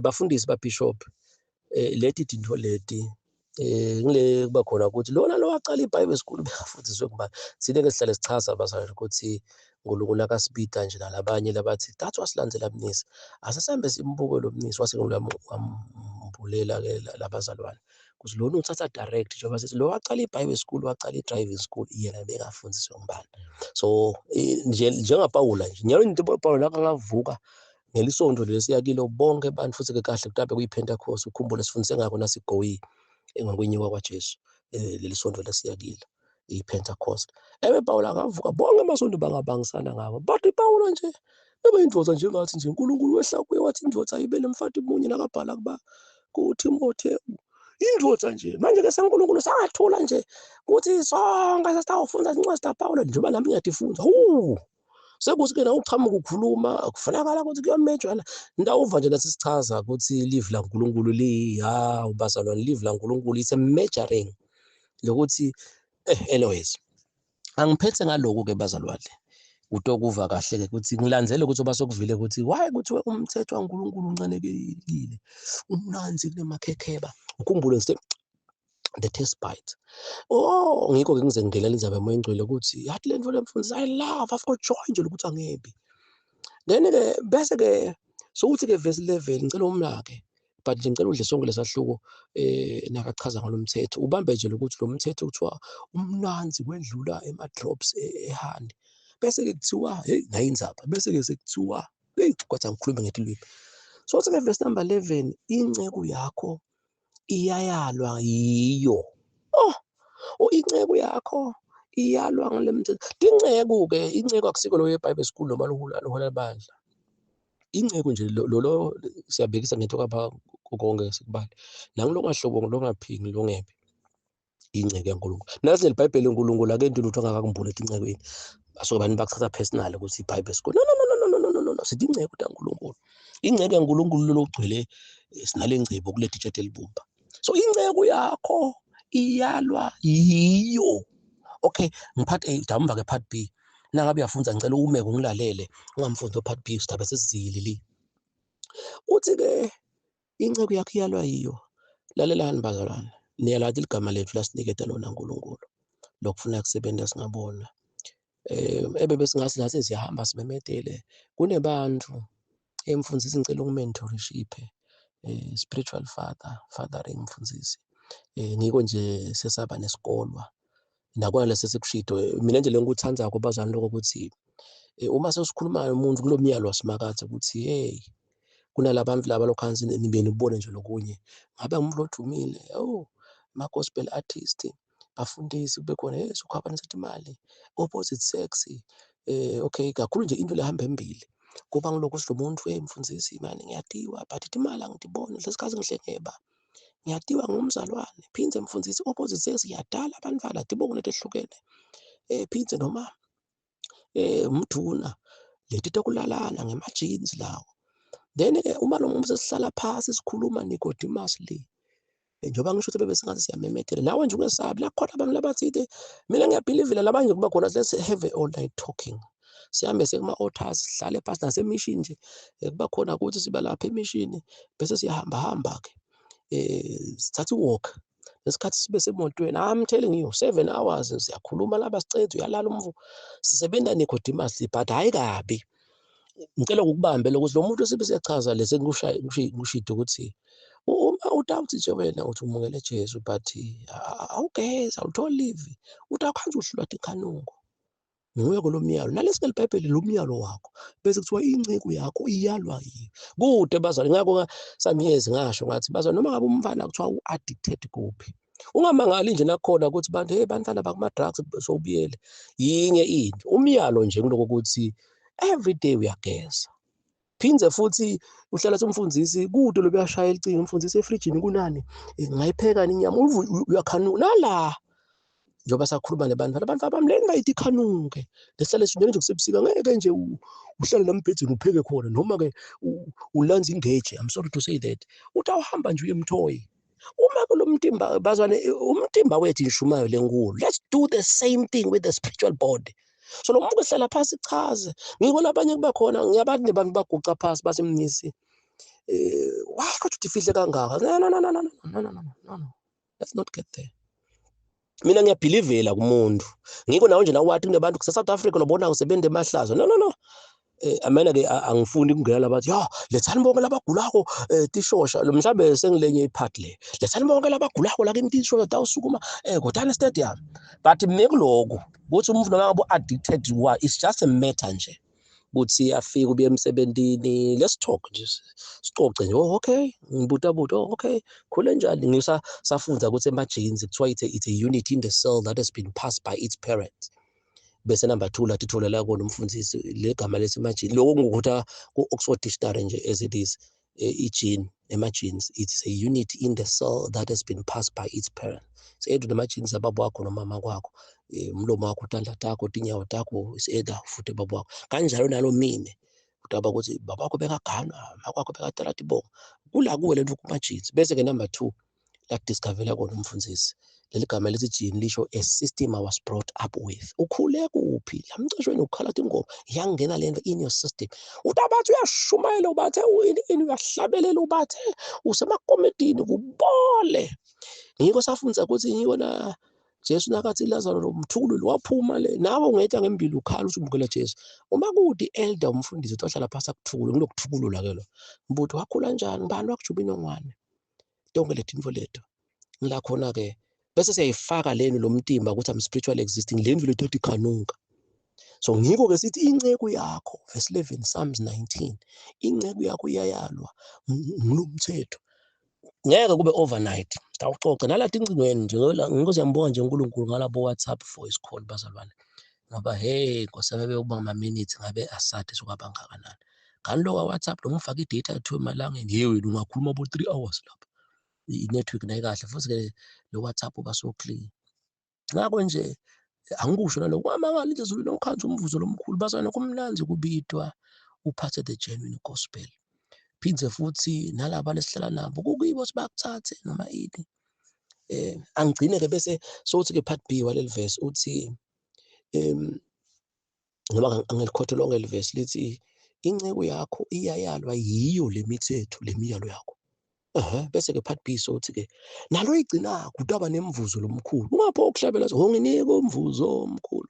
B: bafundisi babishop leti dinto leti ngile kuba khona ukuthi lona lo waqala iBible school bekafundiswe kuba sine ke sihlale sichaza abazalwane ukuthi uNkulunkulu akasibida nje nalabanye labathi thathu wasilandzela mnisi asesambe simbuke lo mnisi wasengulambulela ke labazalwane ukuthi lona uthatha direct njengoba sithi lo waqala iBible school waqala iDriving school yena bekafundiswe ngubani so njengapawula nje nyalo into Pawula akavuka ngelisonto lesiyakilo bonke abantu futhi ke kahle kutabe kuyiPentecost ukhumbule sifundise ngako nasigoyi engakwenyiwa kwaJesu lelisonto lesiyakilo iPentecost Pawula akavuka bonke amasonto bangabangisana ngabo but iPawula nje ebeyindvodza njengathi nje uNkulunkulu wehla kuye wathi indvodza ayibele mfati munye nakabhala kuba kuTimotheo indvodza nje manje ke saNkulunkulu sangathula nje ukuthi sonke sesitawufunda incwadi kaPawula njengoba nami ngiyadifunza sekuthi ke nawe uchamuka ukukhuluma kufanakala ukuthi kuyomejwana ndawuva nje nasisichaza ukuthi live la uNkulunkulu ubazalwane live la uNkulunkulu is a measuring lokuthi anyways angiphethe ngaloko ke bazalwane utokuva kahle ke ukuthi ngilandzele ukuthi basokuvile ukuthi why ukuthi umthetho kaNkulunkulu uncanekile umnanzi kunemakhekheba ukhumbule nje the test bite ngikho ke ngize ngidelela indaba moya engcwele ukuthi yathi lento lemfundisi I love I've got joy nje ukuthi angebi then ke bese ke sokuthi ke verse 11 ngicela umlake but nje ngicela udle sonke lesahluko nakachaza ngalomthetho ubambe nje ukuthi lo mthetho kuthiwa umnanzi kwedlula ema-drops ehandi bese ke kuthiwa hey ngayinzapha bese ke sekuthiwa kwathi angikhulume ngetilwimi so ke verse number 11 inceko yakho iyayalwa yiyo inceko yakho iyalwa ngale mthetho inceko ke inceko akusiko lo yeBible school noma lohola bandla inceko nje lo siyabhekisa ngento kapha konke sikubala la ngilongahlobo ngilongaphingi ngilongebe inceko yaNkulunkulu nazi leBhayibheli uNkulunkulu akento lutho angakakumbule incekweni aso bani bakuthatha personal ukuthi iBible school no sithi inceko kaNkulunkulu inceko yaNkulunkulu logcwele sinale ngcebo kule digital libumba so inceko yakho iyalwa yiyo okay, ngiphathi A, damva ke part B. Nangabe uyafunza ngicela umeke ungilalele, ungamfundi part B sidaba sesizili. Uthi-ke inceku yakho iyalwa yiyo. Lalelani bazalwane, niyalazi igama lethu lasiniketa lona uNkulunkulu. Lokufuna kusebenza singabona. Ebebe singathi nathi siyahamba simemedele. Kunebantu emfundisi ngicela ukumentorshiphe. Spiritual fathering mfundisi. Ngiko nje sesaba nesikolwa. Nakona lesi sikushido. Mina nje lengikuthandako bazalwane lokho ukuthi uma sesikhuluma umuntu kulomyalo wasimakade ukuthi hey, kunalabantu laba lokhansi nibe nibone nje lokunye. Ngabe umuntu odumile, ama-gospel artist, bafundisi kube khona sokhwabanisa imali, opposite sex. Okay, kakhulu nje into lehamba embili. Kuba ngilokho sithi umuntu mfundisi mani ngiyatiwa, but ithi imali angidiboni, lesikhathi ngihlekeba. Ngiyatiwa ngumzalwane, phindze mfundisi opposite sex iyadala abantu baladibona into ehlukene. Phindze noma umduna leti tokulalana ngema-jeans lawo. Then-ke uma lo muntu sesihlala phasi sikhuluma Nicodemus le. Njengoba ngisho ukuthi bebe singathi siyamemethela nawe nje ungesabi la khona abantu labathi mina ngiyabhilivela labanye kuba khona let's have a all night talking. Sihambe sekuma-altars sihlale phansi nasemishini nje kuba khona ukuthi siba lapha emishini bese siyahamba ke sithatha i-walk lesikhathi sibe semotweni. I'm telling you 7 hours siyakhuluma laba sicede uyalala umvu sisebenza Nicodemus but hayi kabi. Ngicela ukubambe lokuthi lo muntu sibe siyachaza lese ngikushito ukuthi uma udawuthi nje wena uthi umungele Jesu but awugeza awutholi live uthi akhange uhlulwa ikhanungo. Nguye kolomyalo nalesi leBhayibheli lo myalo wakho bese kuthiwa inceku yakho iyalwa yiyo. Kude bazali ngakho samiyezi ngasho ngathi bazali noma ngabe umfana kuthiwa u-addicted kuphi. Ungamangali nje nakhona ukuthi bantu hey bantwana bakuma-drugs sobuyele. Yinye into umyalo nje kuloko ukuthi everyday uyageza. Phindze futhi uhlala somfundisi kude lo buyashaya icingo umfundisi efrijini kunani ngayipheka inyama uyakhanuna nala njengoba sakhuluma nabantu abamleni bayithi ikhanunke lehlale sinyene nje kusebusika ngeke nje uhlale lambhedzini upheke khona noma ke ulanza ingeje. I'm sorry to say that utawuhamba nje uyemthoyi uma kulomtimba bazwane umtimba wethu inshumayo lenkulu. Let's do the same thing with the spiritual body. So lo muntu ehlala phasi chaze ngiko labanye kuba khona ngiyabathi nebantu baguca phasi basemnisi why kodwa ufihle kangaka. No, let's not get there. Mina ngiyabhilivela kumuntu ngiko nawe nje nawe wathi kunebantu South Africa lobona usebenza emahlazo. No. Amena ke angifuni ukungena labathi lethani bonke labagulako tishosha mhlambe sengilenye ipart le. Lethani bonke labagulako la kimi tishosha tawusukuma Kotane Stadium. But mekuloku ukuthi umuntu noma ngabe addicted wa it's just a matter nje ukuthi afike ubuye emsebentini let's talk nje sicoce nje okay ngibuta okay khule njani ngisafunza ukuthi ema-genes kuthiwa it's a unit in the cell that has been passed by its parents. Bese number 2 lathi tholela kona umfundisi legama lesimajini lokho ngikuthi ku-Oxford Dictionary nje as it is i-gene ema-genes it's a unit in the cell that has been passed by its parents. Either nama-genes ababa wakho nomama kwakho umlomo wakho utandla takho tinyawo takho is either futhi baba wakho kanjalo nalo mine udaba ukuthi baba wakho bekagana makwakho bekatala tibonga kula kuwe lento kuma-genes. Bese ke number 2 la discoverla kona umfundisi leli gama lesi gene lisho a system I was brought up with. Ukhule kuphi lamcishweni ukukhala ingoma yangena lento in your system utabathi uyashumayela ubathe uyahlabelela ubathe usemakomedini kubole. Ngiko safunza ukuthi ngiko na Jesu nakathi Lazarus lo mthukulu waphuma le nawe ungeta ngembili ukhala uthi umukela Jesu uma kuthi elder umfundisi ohlala phasa kuthukulu ngilokuthukulula ke lo mbuthi wakhula njani ngibani wakujuba inongwane tonke letinfo lethu ngila khona ke bese siyayifaka leni lo mtimba ukuthi am spiritual existing le ndlu lethu ikhanunka. So ngiko ke sithi inceku yakho verse 11 Psalms 19 inceku yakho iyayalwa ngilomthetho ngeke kube overnight sitawucoca nalathi incingweni nje ngiko siyambonga nje uNkulunkulu ngalabo WhatsApp voice call bazalwane ngoba hey ngosebenze uba ama-minutes ngabe asathi sokwaba ngakanani kanti lo WhatsApp lo ngifaka i-data yethu emalangeni yewena ungakhuluma abo 3 hours lapha i-network nayi kahle futhi ke lo WhatsApp uba so clean. Ngakho nje angikusho naloko kwamangala nje ezulwini ngikhanza umvuzo lomkhulu bazalwane kumnandi kubitwa uphathe the genuine gospel. Phindze futhi nalaba lesihlala nabo kukibo sibakuthathe noma ini Angigcine-ke bese sokuthi-ke part B waleli verse uthi noma angilikhothe lonke leli verse lithi, inceku yakho iyayalwa yiyo le mithetho le miyalo yakho. Bese-ke part B sokuthi-ke nalo oyigcinako utaba nemvuzo lomkhulu. Ungapho ukuhlabela nginika umvuzo omkhulu.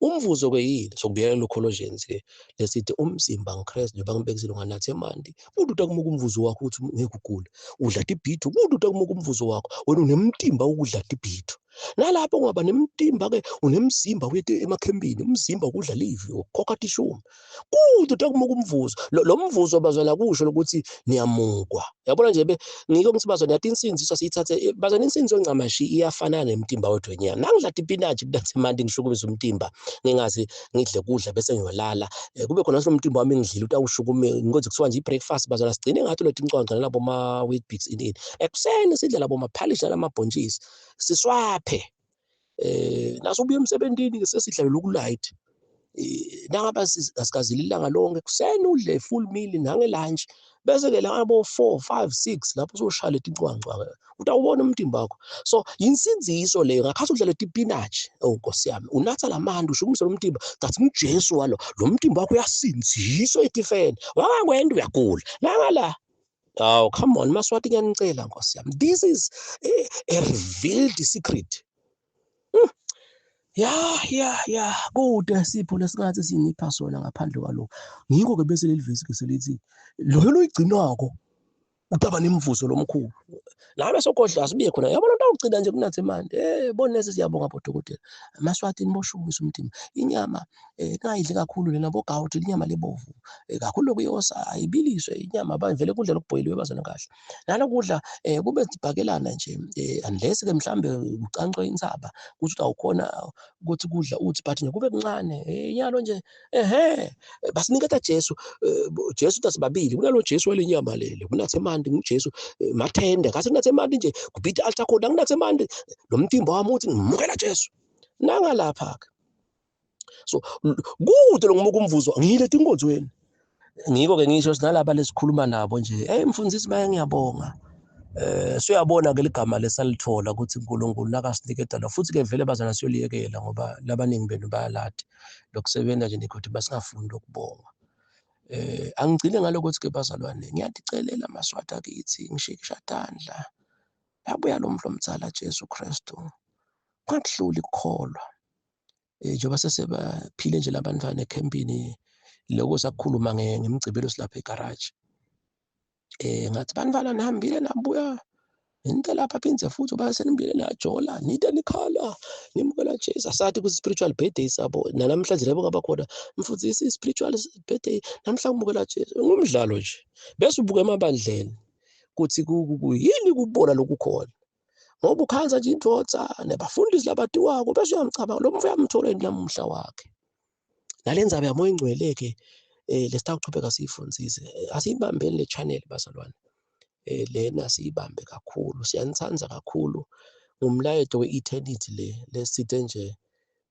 B: Umvuzo-ke yini? Sokubuyela Colossians-ke lesithi umzimba ngiKristu njengoba ngibekisile unganathi emanti. Uthi utakumuka umvuzo wakho uthi ngeke ugule. Udla ibhithi, uthi utakumuka umvuzo wakho wena unemtimba wokudla ibhithi. Nalapho ungaba nemtimba-ke unemzimba wethu emakhempini, umzimba wokudla livi, ukukhokha tishumi. Kude utakumuka umvuzo. Lo mvuzo bazwana kusho ukuthi niyamukwa. Yabona nje ngiko ngithi bazwana yathi insinziso siyithathe bazwana insinziso encamashi iyafana nemtimba wethu wenyama. Nangidla ipinathi kunathi manje ngishukumisa umtimba ngingazi ngidle kudla bese ngiyolala. Kube khona somtimba wami ngidlile utawushukume ngokuthi kuthiwa nje i-breakfast bazwana sigcine ngathi lethu incwancwa nalabo ma-Weet-Bix inini. Ekuseni sidle labo maphalishi nalamabhontshisi siswaphe. Naso ubuye emsebentini-ke sesidla loku-light. Nangaba asikazili ilanga lonke ekuseni udle full meal nange-lunch bese-ke labo 4, 5, 6 lapho usoshaya leti ncwancwa utawubona umtimba wakho. So insinziso leyo ngakhathi udla leti spinach. Nkosi yami unatha lamandi ushukumise lo mtimba ngathi uJesu walo lo mtimba wakho uyasinziswa etifeni wakwenda uyagula la. Oh come on Maswati ngiyanicela Nkosi yami, this is a revealed secret. Ya kude Sipho lesingathi sinipha sona ngaphandle kwalo. Ngiko-ke bese leli vesi-ke selithi loyo loyigcinako utaba nemvuzo lomkhulu. Nawe sokhodla asibiye khona. Yabona into awugcina nje kunathe manje. Bonesi siyabonga bodokotela. Maswati niboshukumisa umtimba. Inyama ngayidli kakhulu lena bogawuthi inyama lebovu. Kakhulu kuyosa ayibiliswe inyama bavele kudla lokubhoyiliwe bazona kahle. Nalokudla kube sibhakelana nje unless-ke mhlambe ucancwe insaba ukuthi utawukhona ukuthi kudla uthi but nje kube kuncane. Inyalo nje basiniketa Jesu. Jesu uthi asibabili kunalo Jesu walenyama lele kunathe manje nguJesu mathende kasi kunathe manje nje kubhida altar code kunathe manje lo mtimba wami uthi ngimukela Jesu nangalapha-ke. So kude lo ngumuka umvuzo ngiyilethe inkonzweni. Ngiko-ke ngisho sinalaba lesikhuluma nabo nje mfundisi manje ngiyabonga. Siyabona-ke ligama lesalithola ukuthi uNkulunkulu nakasinikeda la futhi-ke vele bazana siyoliyekela ngoba labaningi benu bayaladi lokusebenza nje nekhothi basingafundi ukubonga. Angigcine ngalokuthi-ke bazalwane ngiyadicelela Maswati akithi ngishikisha tandla yabuya lo mhlomtshala Jesu Kristu kungadluli ukukholwa. Njengoba sesebaphile nje labantwana ekhempini lokho sakukhuluma ngemgcibelo silapha egaraji. Ngathi bantwana nihambile nabuya into lapha phindze futhi uba senibile najola nide nikhala nimukela Jesu asathi ku-spiritual birthday sabo namhlanje labo ngaba khona mfundisi spiritual birthday namhla kumukela Jesu ngumdlalo nje bese ubuka emabandleni kuthi yini kubona lokukhona ngoba ukhanza nje indvodza nabafundisi labatiwako bese uyamcabanga lo mfo uyamthola namuhla wakhe nalenza yamoya ingcwele-ke lesitawuchubeka siyifundise asiyibambeni le channel bazalwane. Lena siyibambe kakhulu siyanithanza kakhulu ngumlayeto we-eternity lesithe nje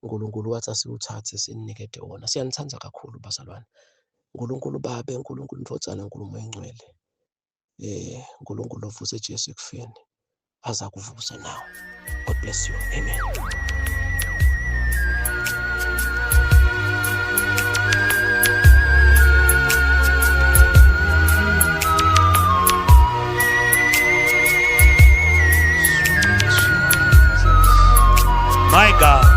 B: uNkulunkulu wathi asiwuthathe sinikede wona. Siyanithanza kakhulu bazalwane. uNkulunkulu Baba, uNkulunkulu Ndodana, uNkulunkulu Moya Ingcwele. uNkulunkulu ovuse Jesu ekufeni aza kuvusa nawe. God bless you. Amen.
A: My God.